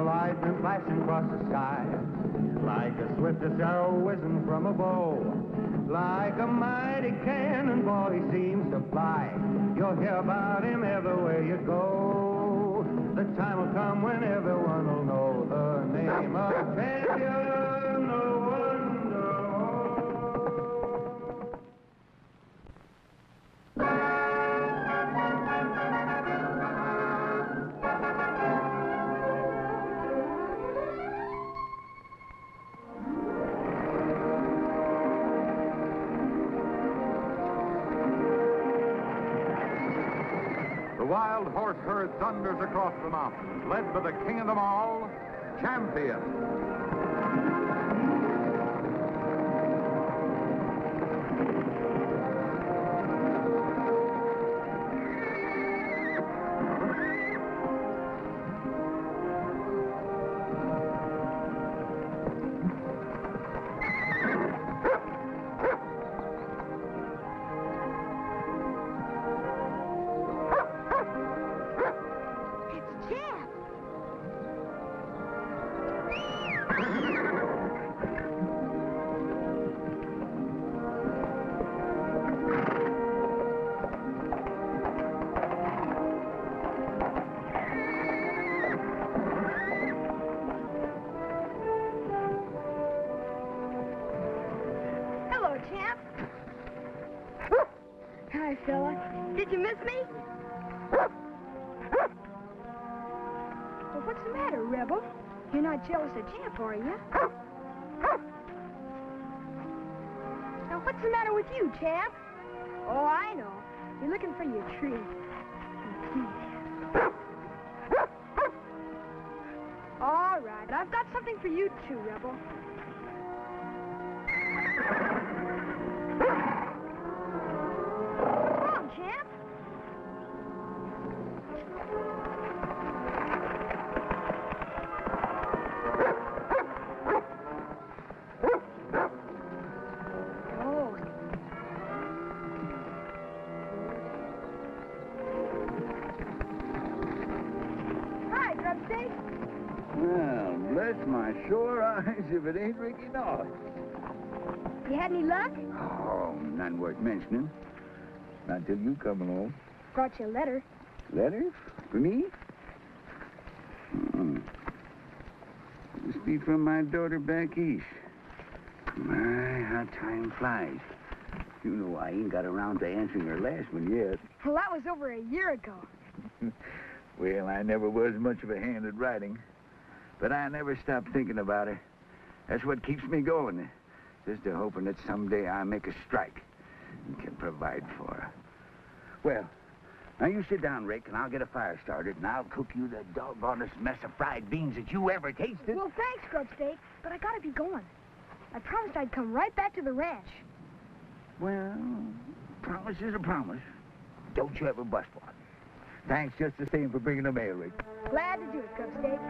a lightning flashing across the sky, like the swiftest arrow whizzing from a bow, like a mighty cannonball he seems to fly. You'll hear about him everywhere you go. The time will come when everyone will know the name of champion no one knows. The wild horse herd thunders across the mountains, led by the king of them all, Champion. Hi, fella. Did you miss me? Well, what's the matter, Rebel? You're not jealous of Champ, are you? Now, what's the matter with you, Champ? Oh, I know. You're looking for your treat. All right, but I've got something for you, too, Rebel. Champ? Oh. Hi, Grubstake. Well, bless my sore eyes if it ain't Ricky North. You had any luck? Oh, none worth mentioning. Not till you come along. Brought you a letter. Letter? For me? Must be from my daughter back east. My, how time flies. You know I ain't got around to answering her last one yet. Well, that was over a year ago. Well, I never was much of a hand at writing. But I never stop thinking about her. That's what keeps me going. Just a hoping that someday I make a strike and can provide for her. Well, now you sit down, Rick, and I'll get a fire started, and I'll cook you the doggonest mess of fried beans that you ever tasted. Well, thanks, Grubstake, but I gotta be going. I promised I'd come right back to the ranch. Well, promise is a promise. Don't you ever bust one. Thanks just the same for bringing the mail, Rick. Glad to do it, Grubstake.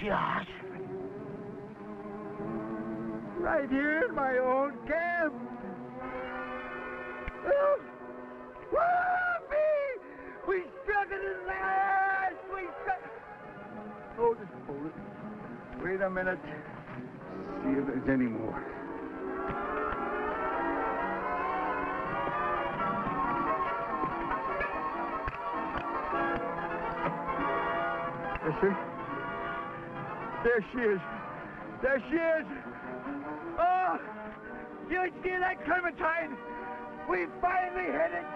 Josh. Right here in my own camp. Oh, whoopee! We struck it at last! We struck... Hold it, hold it. Wait a minute. See if there's any more. Yes, sir. There she is. There she is. Oh, you see that clementine? We finally hit it.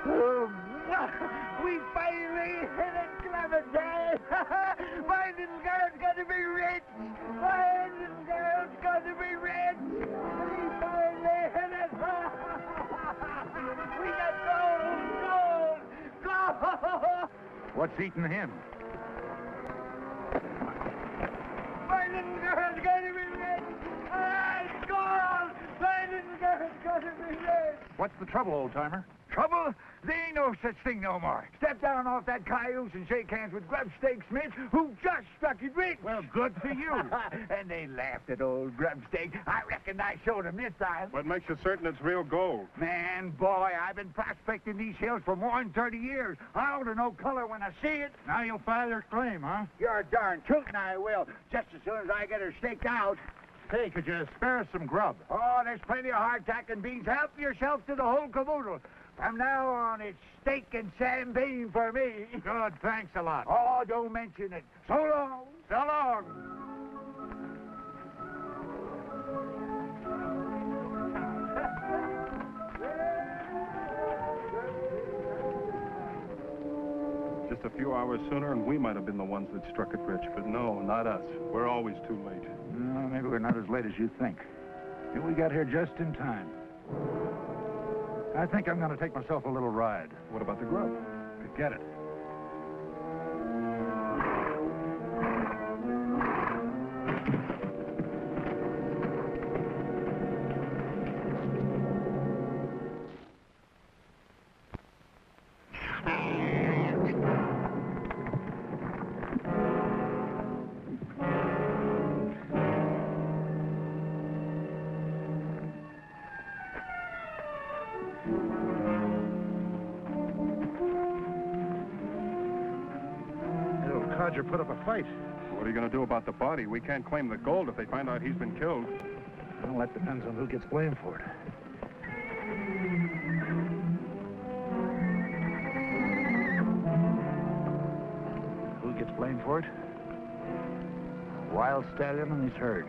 Oh, We finally hit it, Clementine! My little girl's gonna be rich! My little girl's gonna be rich! We finally hit it! We got gold! Gold! Gold! What's eating him? My little girl's gonna be rich! It's gold! My little girl's gonna be rich! What's the trouble, old-timer? Trouble? There ain't no such thing no more. Step down off that cayuse and shake hands with Grubstake Smith, who just struck it rich. Well, good for you. And they laughed at old Grubstake. I reckon I showed him this time. What makes you certain it's real gold? Man, boy, I've been prospecting these hills for more than 30 years. I ought to know color when I see it. Now you'll file your claim, huh? You're darn tootin' I will, just as soon as I get her staked out. Hey, could you spare us some grub? Oh, there's plenty of hardtack and beans. Help yourself to the whole caboodle. From now on, it's steak and champagne for me. Good, thanks a lot. Oh, don't mention it. So long. So long. Just a few hours sooner, and we might have been the ones that struck it rich. But no, not us. We're always too late. No, maybe we're not as late as you think. We got here just in time. I think I'm going to take myself a little ride. What about the grub? Forget it. Codger put up a fight. What are you going to do about the body? We can't claim the gold if they find out he's been killed. Well, that depends on who gets blamed for it. Who gets blamed for it? Wild Stallion and his herd.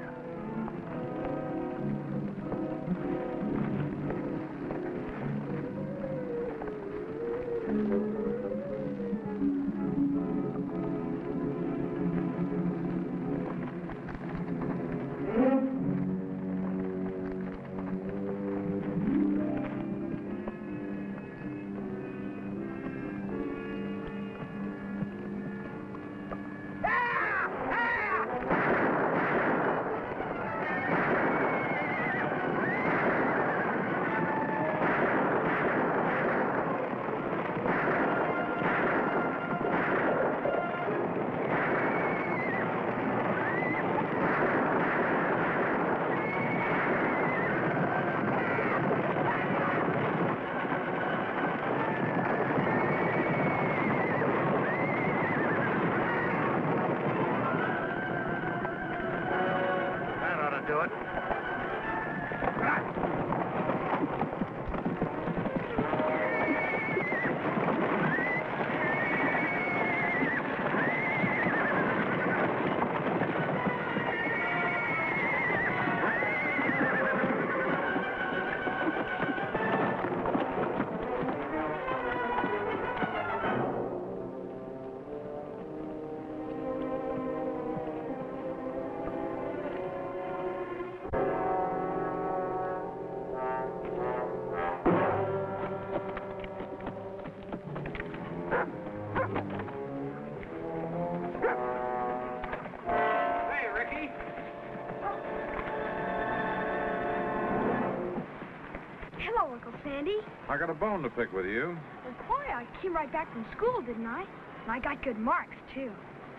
Sandy. I got a bone to pick with you. Well, boy, I came right back from school, didn't I? And I got good marks, too.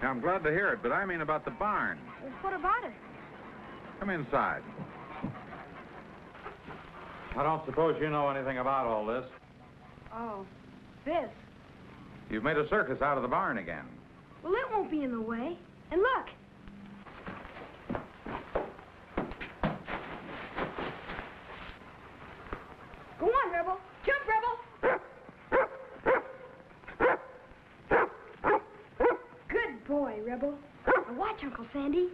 Yeah, I'm glad to hear it, but I mean about the barn. Well, what about it? Come inside. I don't suppose you know anything about all this. Oh, this. You've made a circus out of the barn again. Well, it won't be in the way. And look. Go on, Rebel. Jump, Rebel. Good boy, Rebel. Now watch, Uncle Sandy.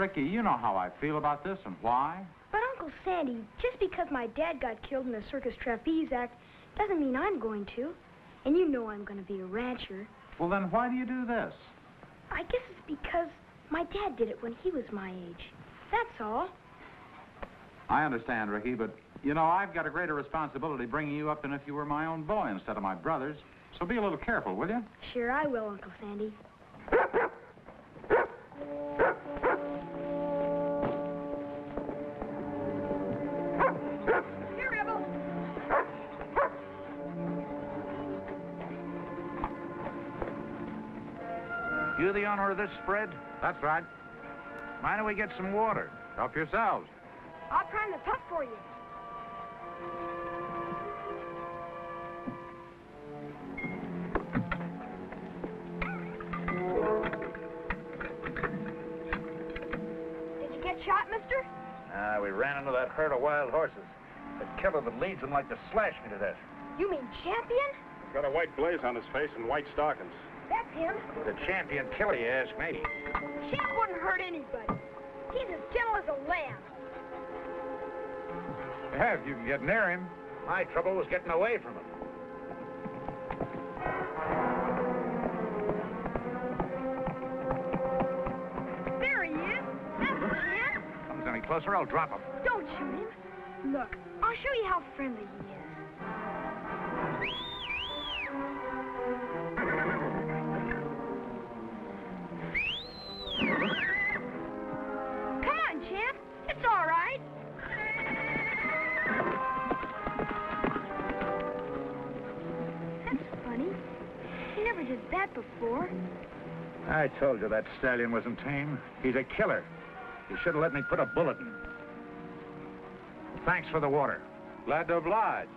Ricky, you know how I feel about this and why. But Uncle Sandy, just because my dad got killed in the Circus Trapeze Act doesn't mean I'm going to. And you know I'm going to be a rancher. Well, then why do you do this? I guess it's because my dad did it when he was my age. That's all. I understand, Ricky, but, you know, I've got a greater responsibility bringing you up than if you were my own boy instead of my brother's. So be a little careful, will you? Sure I will, Uncle Sandy. Here, Rebel. You the owner of this spread? That's right. Mind if we get some water? Help yourselves. I'll prime the pump for you. Did you get shot, mister? We ran into that herd of wild horses. The killer that leads them like to slash me to death. You mean Champion? He's got a white blaze on his face and white stockings. That's him. The champion killer, you ask me. Champ wouldn't hurt anybody. He's as gentle as a lamb. Yeah, if you can get near him. My trouble was getting away from him. There he is. That's Champ. Comes any closer, I'll drop him. Don't shoot him. Look, I'll show you how friendly he is. Come on, Champ. It's all right. That's funny. He never did that before. I told you that stallion wasn't tame. He's a killer. You should have let me put a bullet in him. Thanks for the water. Glad to oblige.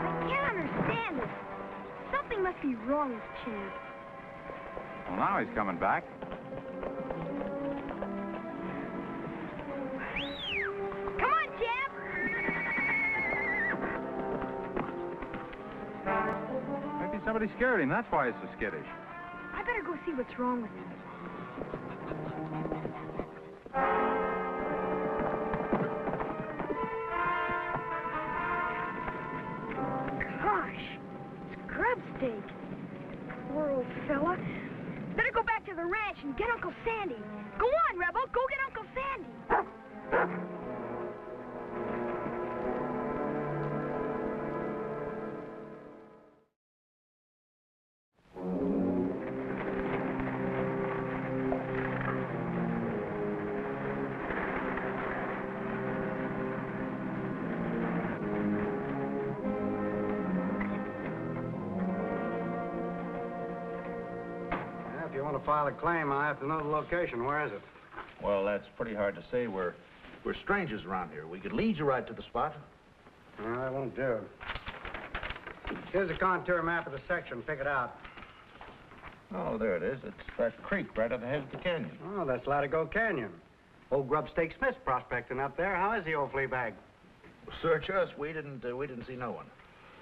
I can't understand it. Something must be wrong with Champ. Well, now he's coming back. Come on, Champ. Maybe somebody scared him. That's why he's so skittish. I better go see what's wrong with him. Gosh, it's grub steak. Poor old fella. Better go back to the ranch and get Uncle Sandy. Go on, Rebel. Go get Uncle Sandy. If you want to file a claim, I have to know the location. Where is it? Well, that's pretty hard to say. We're strangers around here. We could lead you right to the spot. No, that won't do. Here's a contour map of the section. Pick it out. Oh, there it is. It's that creek right at the head of the canyon. Oh, that's Latigo Canyon. Old Grubstake Smith's prospecting up there. How is the old flea bag? Search us. We didn't see no one.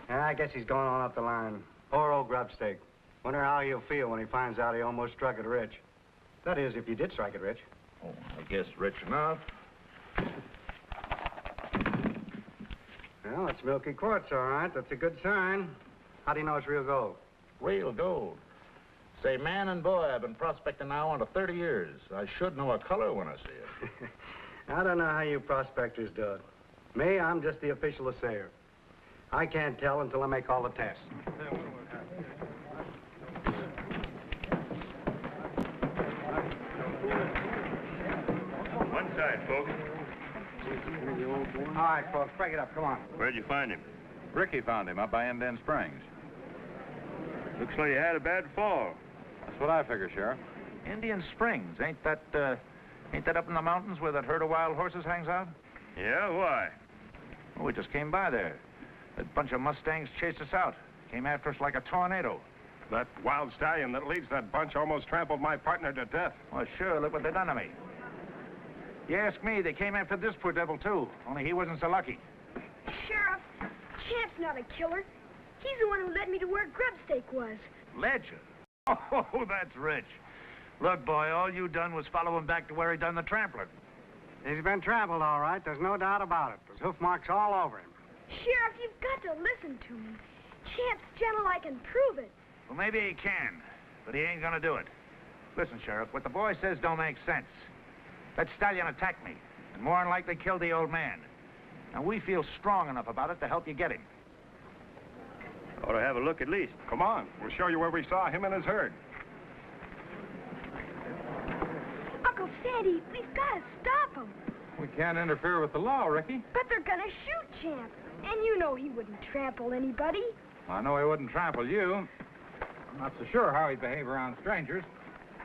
I guess he's going on up the line. Poor old Grubstake. Wonder how he'll feel when he finds out he almost struck it rich. That is, if you did strike it rich. Oh, I guess rich enough. Well, it's milky quartz, all right. That's a good sign. How do you know it's real gold? Real gold. Say, man and boy, I've been prospecting now under 30 years. I should know a color when I see it. I don't know how you prospectors do it. Me, I'm just the official assayer. I can't tell until I make all the tests. One side, folks. All right, folks, break it up. Come on. Where'd you find him? Ricky found him up by Indian Springs. Looks like you had a bad fall. That's what I figure, Sheriff. Indian Springs, ain't that up in the mountains where that herd of wild horses hangs out? Yeah, why? Well, we just came by there. That bunch of Mustangs chased us out. Came after us like a tornado. That wild stallion that leads that bunch almost trampled my partner to death. Well, sure, look what they done to me. You ask me, they came after this poor devil, too. Only he wasn't so lucky. Sheriff, Champ's not a killer. He's the one who led me to where Grubstake was. Led you? Oh, that's rich. Look, boy, all you done was follow him back to where he done the trampling. He's been trampled, all right. There's no doubt about it. There's hoof marks all over him. Sheriff, you've got to listen to me. Champ's gentle, I can prove it. Well, maybe he can, but he ain't gonna do it. Listen, Sheriff, what the boy says don't make sense. That stallion attacked me, and more than likely killed the old man. And we feel strong enough about it to help you get him. Ought to have a look at least. Come on, we'll show you where we saw him and his herd. Uncle Sandy, we've got to stop him. We can't interfere with the law, Ricky. But they're going to shoot Champ. And you know he wouldn't trample anybody. I know he wouldn't trample you. I'm not so sure how he'd behave around strangers.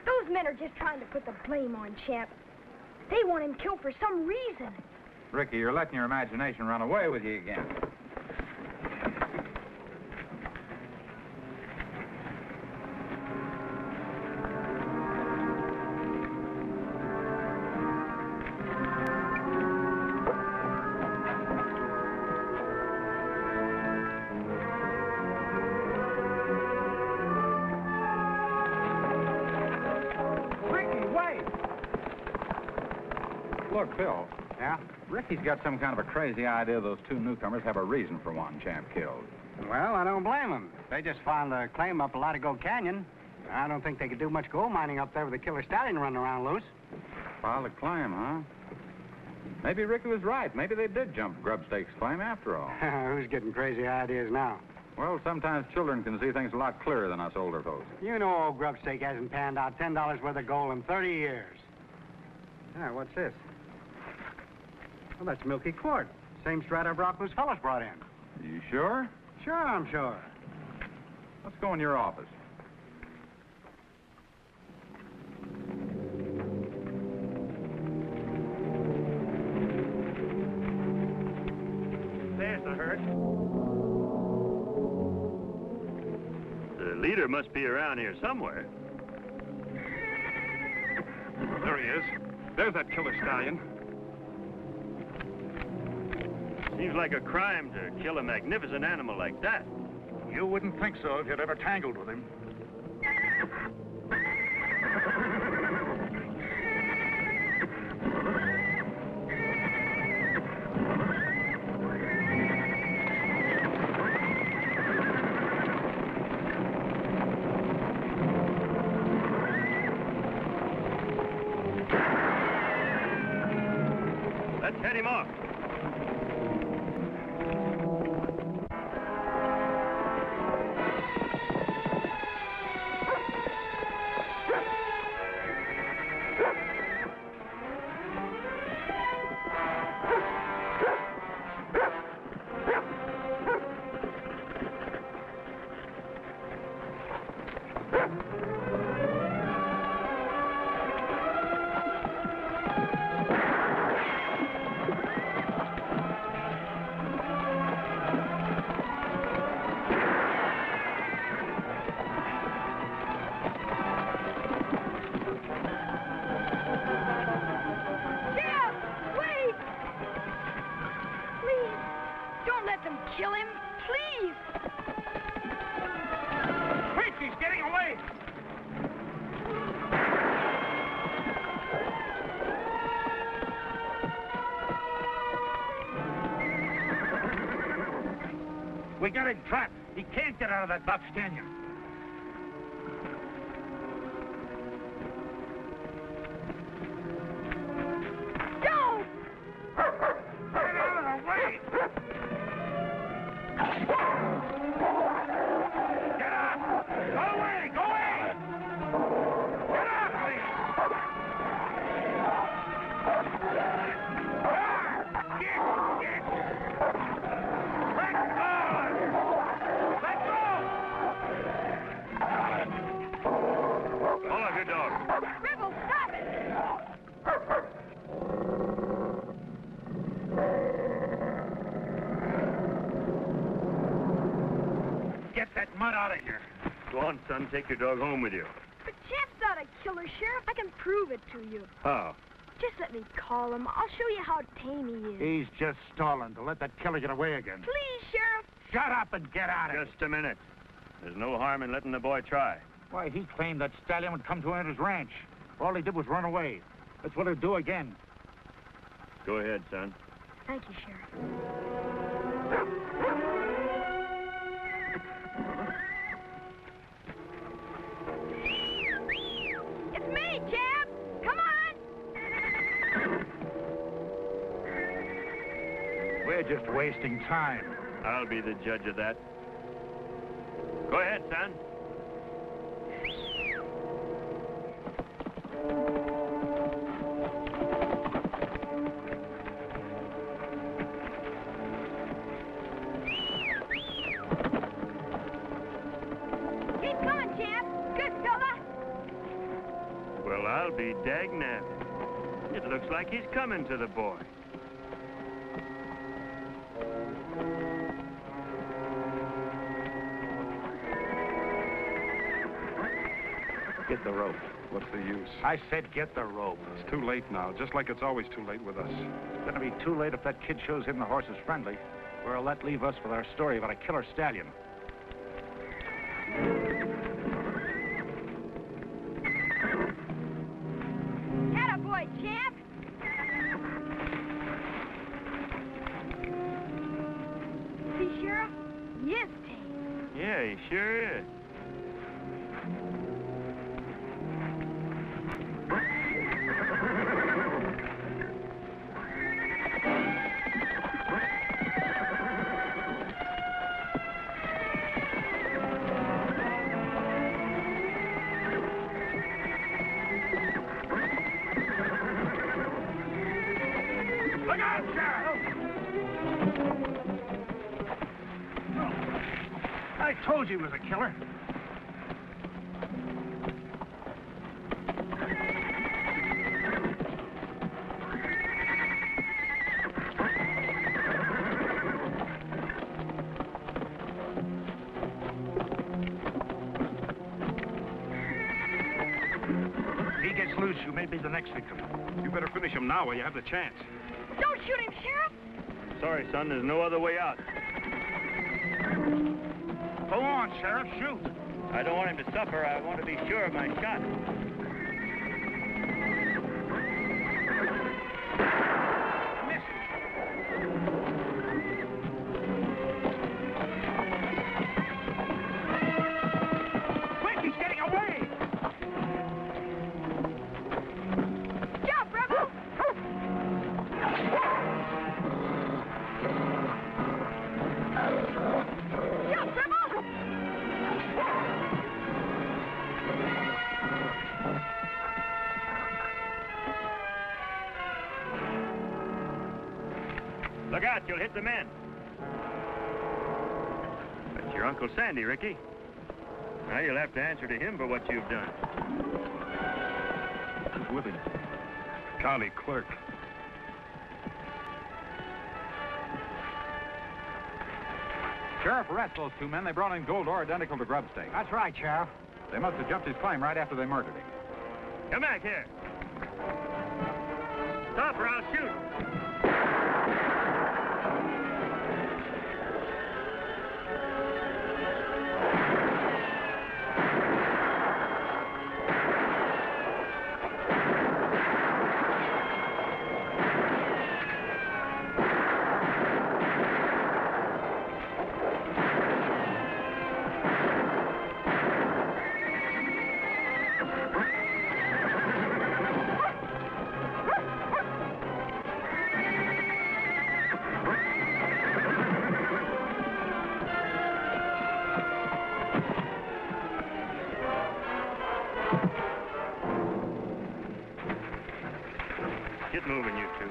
Those men are just trying to put the blame on Champ. They want him killed for some reason. Ricky, you're letting your imagination run away with you again. Look, Phil. Yeah? Ricky's got some kind of a crazy idea those two newcomers have a reason for wanting Champ killed. Well, I don't blame them. They just found a claim up Latigo Canyon. I don't think they could do much gold mining up there with a killer stallion running around loose. Filed a claim, huh? Maybe Ricky was right. Maybe they did jump Grubstake's claim after all. Who's getting crazy ideas now? Well, sometimes children can see things a lot clearer than us older folks. You know old Grubstake hasn't panned out $10 worth of gold in 30 years. Yeah, what's this? Well, that's milky quart. Same strata of rock those fellas brought in. You sure? Sure, I'm sure. Let's go in your office. There's the herd. The leader must be around here somewhere. There he is. There's that killer stallion. Seems like a crime to kill a magnificent animal like that. You wouldn't think so if you'd ever tangled with him. Let's head him off. Kill him, please! Quick, he's getting away! We got him trapped. He can't get out of that box canyon. Don't! Get out of the way! Get up! Go away! Go away! Get up, please! Get! Let go! Let go! Hold on, good dog. Rebel, stop it! Get that mud out of here. Go on, son. Take your dog home with you. But Champ's not a killer, Sheriff. I can prove it to you. How? Just let me call him. I'll show you how tame he is. He's just stalling to let that killer get away again. Please, Sheriff. Shut up and get out of it. Just a minute. There's no harm in letting the boy try. Why, he claimed that Stallion would come to his ranch. All he did was run away. That's what he'll do again. Go ahead, son. Thank you, Sheriff. It's me, Jeb. Come on. We're just wasting time. I'll be the judge of that. Go ahead, son. Keep coming, Jeb. Good fella. Well, I'll be dagnabbed. It looks like he's coming to the boy. Get the rope. What's the use? I said get the rope. It's too late now, just like it's always too late with us. It's gonna be too late if that kid shows him the horse is friendly. Where'll that leave us with our story about a killer stallion? Attaboy, champ. See, Sheriff? He is tame. Yeah, he sure is. Look out, Sheriff! I told you he was a killer. If he gets loose, you may be the next victim. You better finish him now while you have the chance. Don't shoot him, Sheriff. Sorry, son, there's no other way out. Go on, Sheriff, shoot. I don't want him to suffer. I want to be sure of my shot. Quick, he's getting away! Jump, Rebel. Jump, Rebel. Look out, you'll hit the men. That's your Uncle Sandy, Ricky. Now you'll have to answer to him for what you've done. Who's with him? County clerk. Sheriff, arrest those two men. They brought in gold ore identical to Grubstake. That's right, Sheriff. They must have jumped his claim right after they murdered him. Come back here. Stop or I'll shoot. Get moving, you two.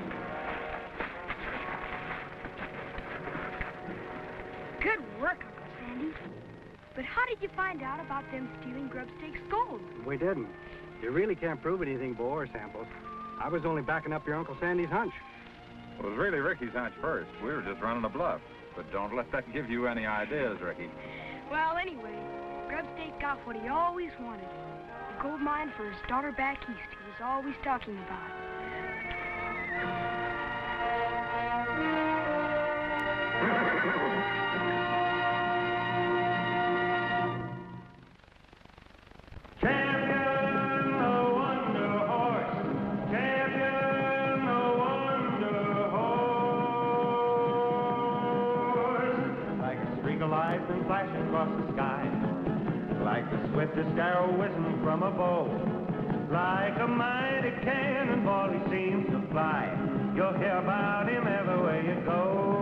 Good work, Uncle Sandy. But how did you find out about them stealing Grubstake's gold? We didn't. You really can't prove anything, Bo, or samples. I was only backing up your Uncle Sandy's hunch. Well, it was really Ricky's hunch first. We were just running a bluff. But don't let that give you any ideas, Ricky. Well, anyway, Grubstake got what he always wanted. The gold mine for his daughter back east he was always talking about. Champion, the wonder horse. Champion, the wonder horse. Like a streak of lightning flashing across the sky. Like the swiftest arrow whizzing from a bow. Like a mighty cannonball he seems to fly. You'll hear about him everywhere you go.